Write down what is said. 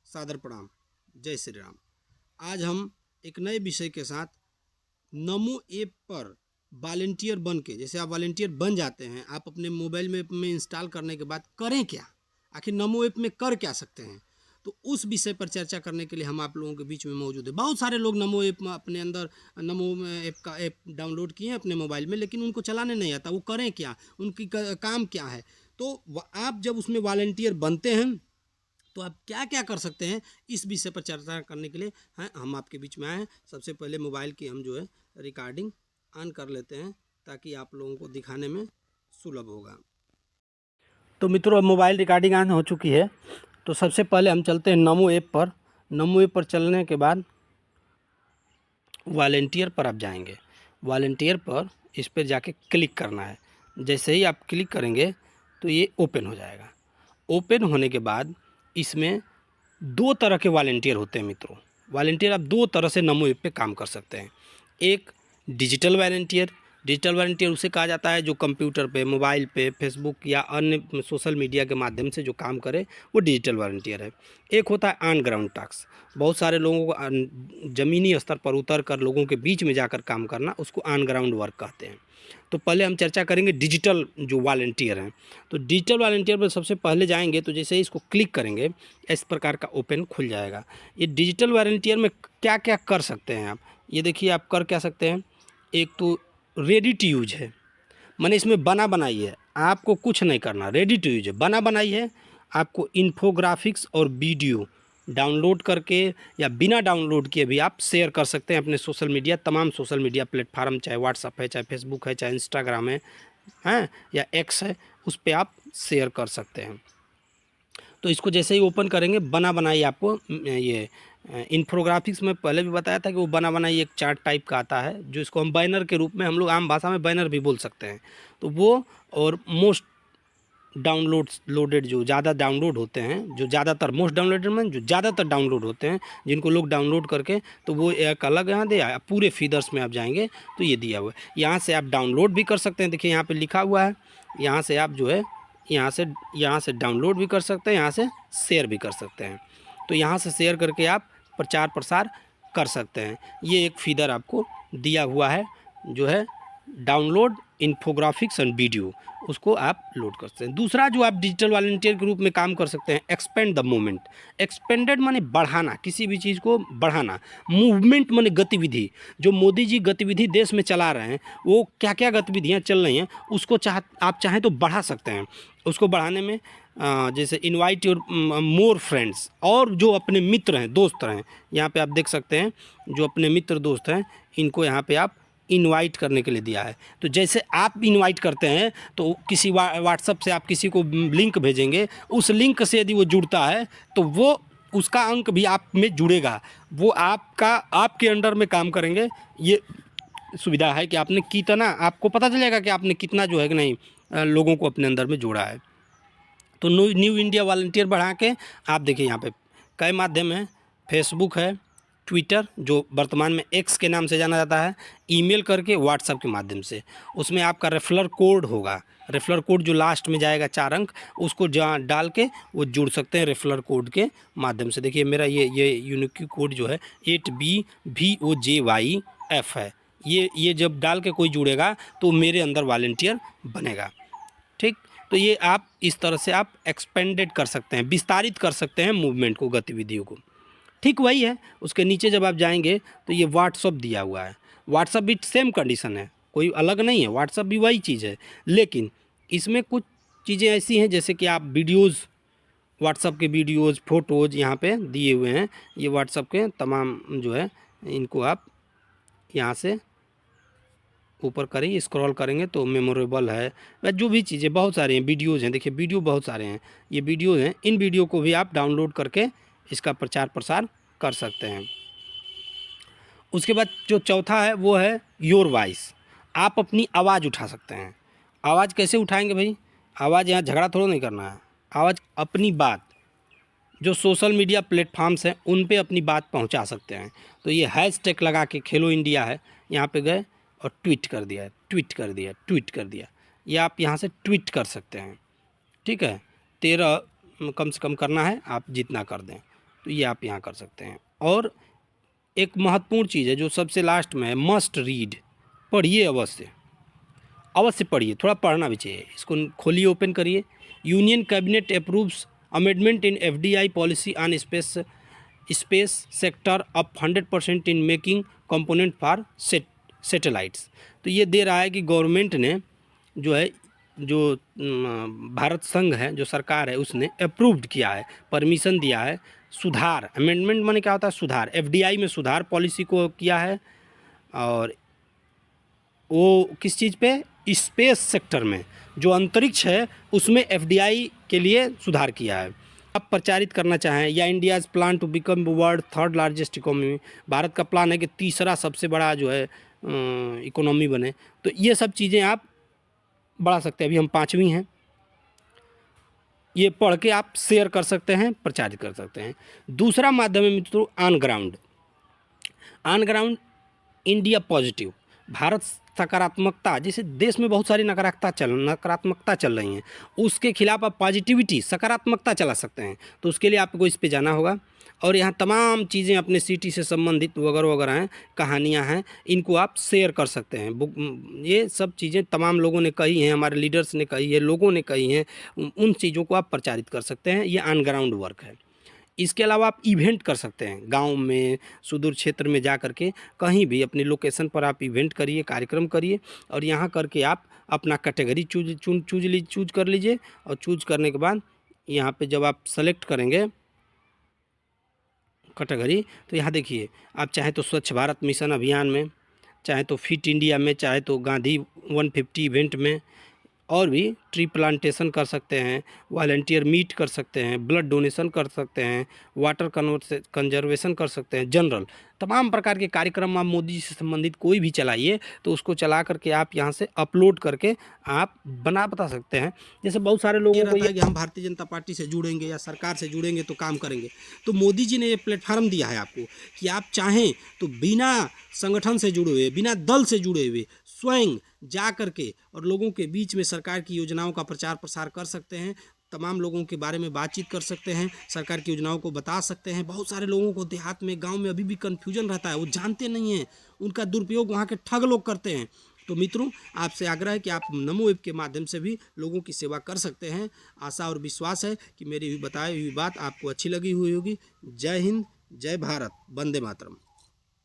सादर प्रणाम। जय श्री राम। आज हम एक नए विषय के साथ नमो ऐप पर वॉलंटियर बन के, जैसे आप वॉलंटियर बन जाते हैं, आप अपने मोबाइल में इंस्टॉल करने के बाद करें क्या, आखिर नमो ऐप में कर क्या सकते हैं, तो उस विषय पर चर्चा करने के लिए हम आप लोगों के बीच में मौजूद है। बहुत सारे लोग नमो ऐप में अपने अंदर नमो ऐप का ऐप डाउनलोड किए हैं अपने मोबाइल में, लेकिन उनको चलाने नहीं आता। वो करें क्या, उनकी काम क्या है। तो आप जब उसमें वॉलंटियर बनते हैं तो आप क्या क्या कर सकते हैं, इस विषय पर चर्चा करने के लिए हैं हम आपके बीच में आए हैं। सबसे पहले मोबाइल की हम जो है रिकॉर्डिंग ऑन कर लेते हैं ताकि आप लोगों को दिखाने में सुलभ होगा। तो मित्रों, अब मोबाइल रिकॉर्डिंग ऑन हो चुकी है। तो सबसे पहले हम चलते हैं नमो ऐप पर। नमो ऐप पर चलने के बाद वॉलंटियर पर आप जाएंगे। वॉलंटियर पर इस पर जाके क्लिक करना है। जैसे ही आप क्लिक करेंगे तो ये ओपन हो जाएगा। ओपन होने के बाद इसमें दो तरह के वॉलंटियर होते हैं मित्रों। वॉलंटियर आप दो तरह से नमो ऐप पे काम कर सकते हैं। एक डिजिटल वॉलंटियर। डिजिटल वॉलंटियर उसे कहा जाता है जो कंप्यूटर पे, मोबाइल पे, फेसबुक या अन्य सोशल मीडिया के माध्यम से जो काम करे, वो डिजिटल वॉलंटियर है। एक होता है ऑन ग्राउंड टास्क। बहुत सारे लोगों को ज़मीनी स्तर पर उतर कर लोगों के बीच में जाकर काम करना, उसको ऑन ग्राउंड वर्क कहते हैं। तो पहले हम चर्चा करेंगे डिजिटल जो वॉलंटियर हैं। तो डिजिटल वॉलंटियर पर सबसे पहले जाएंगे तो जैसे ही इसको क्लिक करेंगे इस प्रकार का ओपन खुल जाएगा। ये डिजिटल वॉलंटियर में क्या क्या कर सकते हैं आप, ये देखिए आप कर क्या सकते हैं। एक तो रेडी टू यूज है, मैंने इसमें बना बनाई है, आपको कुछ नहीं करना। रेडी टू यूज है, बना बनाई है। आपको इन्फोग्राफिक्स और वीडियो डाउनलोड करके या बिना डाउनलोड किए भी आप शेयर कर सकते हैं अपने सोशल मीडिया, तमाम सोशल मीडिया प्लेटफार्म, चाहे व्हाट्सअप है, चाहे फेसबुक है, चाहे इंस्टाग्राम है, हैं या एक्स है, उस पर आप शेयर कर सकते हैं। तो इसको जैसे ही ओपन करेंगे, बना बनाई आपको ये इन्फोग्राफिक्स में पहले भी बताया था कि वो बना बनाई एक चार्ट टाइप का आता है, जो इसको हम बैनर के रूप में, हम लोग आम भाषा में बैनर भी बोल सकते हैं। तो वो और मोस्ट लोडेड जो ज़्यादा डाउनलोड होते हैं, जो ज़्यादातर मोस्ट डाउनलोडेड में जो ज़्यादातर डाउनलोड होते हैं, जिनको लोग डाउनलोड करके, तो वो एक अलग यहाँ दिया है। पूरे फीदर्स में आप जाएंगे तो ये दिया हुआ है। यहाँ से आप डाउनलोड भी कर सकते हैं। देखिए यहाँ पे लिखा हुआ है। यहाँ से आप जो है यहाँ से डाउनलोड भी कर सकते हैं, यहाँ से शेयर भी कर सकते हैं। तो यहाँ से शेयर करके आप प्रचार प्रसार कर सकते हैं। ये एक फीदर आपको दिया हुआ है जो है डाउनलोड इन्फोग्राफिक्स एंड वीडियो, उसको आप लोड कर सकते हैं। दूसरा जो आप डिजिटल वॉलंटियर के रूप में काम कर सकते हैं, एक्सपेंड द मूवमेंट। एक्सपेंडेड माने बढ़ाना, किसी भी चीज़ को बढ़ाना। मूवमेंट माने गतिविधि। जो मोदी जी गतिविधि देश में चला रहे हैं, वो क्या क्या गतिविधियाँ चल रही हैं, उसको आप चाहें तो बढ़ा सकते हैं। उसको बढ़ाने में जैसे इनवाइट योर मोर फ्रेंड्स, और जो अपने मित्र हैं, दोस्त हैं, यहाँ पे आप देख सकते हैं जो अपने मित्र दोस्त हैं, इनको यहाँ पे आप इनवाइट करने के लिए दिया है। तो जैसे आप इनवाइट करते हैं तो किसी व्हाट्सएप से आप किसी को लिंक भेजेंगे, उस लिंक से यदि वो जुड़ता है तो वो उसका अंक भी आप में जुड़ेगा, वो आपके अंडर में काम करेंगे। ये सुविधा है कि आपने कितना, आपको पता चलेगा कि आपने कितना जो है कि नहीं लोगों को अपने अंदर में जोड़ा है। तो न्यू इंडिया वॉलंटियर बढ़ा के आप देखिए यहाँ पे कई माध्यम हैं। फेसबुक है, ट्विटर जो वर्तमान में एक्स के नाम से जाना जाता है, ईमेल करके, व्हाट्सएप के माध्यम से। उसमें आपका रेफरल कोड होगा, रेफरल कोड जो लास्ट में जाएगा 4 अंक, उसको जहाँ डाल के वो जुड़ सकते हैं रेफरल कोड के माध्यम से। देखिए मेरा ये यूनिक कोड जो है 8BVOJYF है। ये जब डाल के कोई जुड़ेगा तो मेरे अंदर वॉलंटियर बनेगा। ठीक, तो ये आप इस तरह से आप एक्सपेंडेड कर सकते हैं, विस्तारित कर सकते हैं मूवमेंट को, गतिविधियों को। ठीक वही है। उसके नीचे जब आप जाएंगे तो ये व्हाट्सअप दिया हुआ है। व्हाट्सअप भी सेम कंडीशन है, कोई अलग नहीं है, व्हाट्सअप भी वही चीज़ है, लेकिन इसमें कुछ चीज़ें ऐसी हैं जैसे कि आप वीडियोज़, व्हाट्सअप के वीडियोज़, फ़ोटोज़ यहाँ पे दिए हुए हैं। ये व्हाट्सअप के तमाम जो है, इनको आप यहाँ से ऊपर करेंगे, स्क्रॉल करेंगे तो मेमोरेबल है, वह जो भी चीज़ें बहुत सारी हैं। वीडियोज़ हैं, देखिए वीडियो बहुत सारे हैं, ये वीडियो हैं। इन वीडियो को भी आप डाउनलोड करके इसका प्रचार प्रसार कर सकते हैं। उसके बाद जो चौथा है वो है योर वॉइस। आप अपनी आवाज़ उठा सकते हैं। आवाज़ कैसे उठाएंगे भाई? आवाज़ यहाँ झगड़ा थोड़ा नहीं करना है, आवाज़ अपनी बात जो सोशल मीडिया प्लेटफॉर्म्स हैं उन पे अपनी बात पहुंचा सकते हैं। तो ये हैशटैग लगा के खेलो इंडिया है, यहाँ पे गए और ट्वीट कर दिया, ट्वीट कर दिया, ट्वीट कर दिया। ये आप यहाँ से ट्वीट कर सकते हैं। ठीक है, 13 कम से कम करना है, आप जितना कर दें। तो ये आप यहाँ कर सकते हैं। और एक महत्वपूर्ण चीज़ है जो सबसे लास्ट में है, मस्ट रीड, पढ़िए अवश्य, अवश्य पढ़िए, थोड़ा पढ़ना भी चाहिए। इसको खोलिए, ओपन करिए। Union cabinet approves amendment in FDI policy on space sector up 100% in making component for satellites. तो ये दे रहा है कि गवर्नमेंट ने जो है, जो भारत संघ है, जो सरकार है, उसने अप्रूव्ड किया है, परमिशन दिया है, सुधार, अमेंडमेंट माने क्या होता है, सुधार, एफडीआई में सुधार पॉलिसी को किया है। और वो किस चीज़ पे, स्पेस सेक्टर में, जो अंतरिक्ष है उसमें एफडीआई के लिए सुधार किया है। अब प्रचारित करना चाहें, या India's plan to become world third largest economy, भारत का प्लान है कि तीसरा सबसे बड़ा जो है इकोनॉमी बने। तो ये सब चीज़ें आप बढ़ा सकते हैं। अभी हम 5वीं हैं, ये पढ़ के आप शेयर कर सकते हैं, प्रचारित कर सकते हैं। दूसरा माध्यम है मित्रों on ground. On ground India positive, Bharat सकारात्मकता, जैसे देश में बहुत सारी नकारात्मकता चल रही हैं, उसके खिलाफ आप पॉजिटिविटी, सकारात्मकता चला सकते हैं। तो उसके लिए आपको इस पे जाना होगा, और यहाँ तमाम चीज़ें अपने सिटी से संबंधित वगैरह वगैरह हैं, कहानियाँ हैं, इनको आप शेयर कर सकते हैं। बुक, ये सब चीज़ें तमाम लोगों ने कही हैं, हमारे लीडर्स ने कही है, लोगों ने कही हैं, उन चीज़ों को आप प्रचारित कर सकते हैं। ये ऑन ग्राउंड वर्क है। इसके अलावा आप इवेंट कर सकते हैं, गांव में, सुदूर क्षेत्र में जा कर के, कहीं भी अपनी लोकेशन पर आप इवेंट करिए, कार्यक्रम करिए, और यहाँ करके आप अपना कैटेगरी चूज कर लीजिए। और चूज करने के बाद यहाँ पे जब आप सेलेक्ट करेंगे कैटेगरी, तो यहाँ देखिए, आप चाहे तो स्वच्छ भारत मिशन अभियान में, चाहे तो फिट इंडिया में, चाहे तो गांधी 150 इवेंट में, और भी ट्री प्लांटेशन कर सकते हैं, वॉलंटियर मीट कर सकते हैं, ब्लड डोनेशन कर सकते हैं, वाटर कंजर्वेशन कर सकते हैं, जनरल तमाम प्रकार के कार्यक्रम आप मोदी जी से संबंधित कोई भी चलाइए, तो उसको चला करके आप यहाँ से अपलोड करके आप बता सकते हैं। जैसे बहुत सारे लोगों को ये कि हम भारतीय जनता पार्टी से जुड़ेंगे या सरकार से जुड़ेंगे तो काम करेंगे, तो मोदी जी ने ये प्लेटफार्म दिया है आपको कि आप चाहें तो बिना संगठन से जुड़े हुए, बिना दल से जुड़े हुए, स्वयं जा कर के और लोगों के बीच में सरकार की योजनाओं का प्रचार प्रसार कर सकते हैं, तमाम लोगों के बारे में बातचीत कर सकते हैं, सरकार की योजनाओं को बता सकते हैं। बहुत सारे लोगों को देहात में, गांव में अभी भी कन्फ्यूजन रहता है, वो जानते नहीं हैं, उनका दुरुपयोग वहाँ के ठग लोग करते हैं। तो मित्रों, आपसे आग्रह है कि आप नमो ऐप के माध्यम से भी लोगों की सेवा कर सकते हैं। आशा और विश्वास है कि मेरी बताई हुई बात आपको अच्छी लगी हुई होगी। जय हिंद, जय भारत, वंदे मातरम।